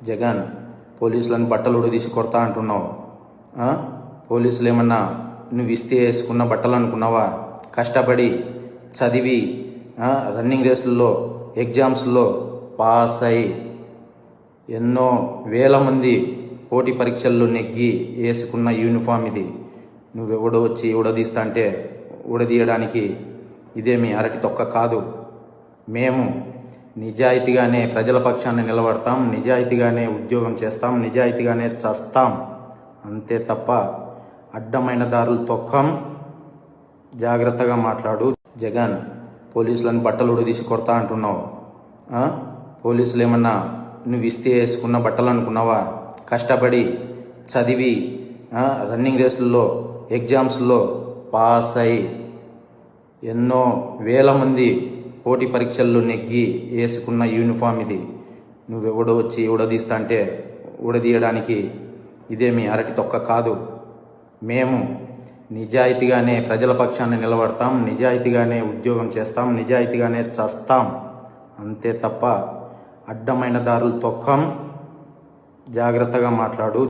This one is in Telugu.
జగన్ పోలీసులను బట్టలు ఉడదీసి కొడతా అంటున్నావు. పోలీసులు ఏమన్నా నువ్వు ఇస్తే వేసుకున్న బట్టలు అనుకున్నావా? కష్టపడి చదివి రన్నింగ్ రేసుల్లో ఎగ్జామ్స్లో పాస్ అయి ఎన్నో వేల మంది పోటీ పరీక్షల్లో నెగ్గి వేసుకున్న యూనిఫామ్ ఇది. నువ్వెవడో వచ్చి ఉడదీస్తా అంటే ఉడదీయడానికి ఇదేమి అరటి తొక్క కాదు. మేము నిజాయితీగానే ప్రజల పక్షాన్ని నిలబడతాం, నిజాయితీగానే ఉద్యోగం చేస్తాం, నిజాయితీగానే చస్తాం, అంతే తప్ప అడ్డమైన దారులు తొక్కం. జాగ్రత్తగా మాట్లాడు. జగన్ పోలీసులను బట్టలు ఉడదీసి కొడతా అంటున్నావు. పోలీసులు ఏమన్నా నువ్వు ఇస్తే వేసుకున్న బట్టలు అనుకున్నావా? కష్టపడి చదివి రన్నింగ్ రేసుల్లో ఎగ్జామ్స్లో పాస్ అయి ఎన్నో వేల మంది పోటీ పరీక్షల్లో నెగ్గి వేసుకున్న యూనిఫామ్ ఇది. నువ్వెవడో వచ్చి ఉడదీస్తా అంటే ఉడదీయడానికి ఇదేమి అరటి తొక్క కాదు. మేము నిజాయితీగానే ప్రజల పక్షాన్ని నిలబడతాం, నిజాయితీగానే ఉద్యోగం చేస్తాం, నిజాయితీగానే చస్తాం, అంతే తప్ప అడ్డమైన దారులు తొక్కం. జాగ్రత్తగా మాట్లాడు.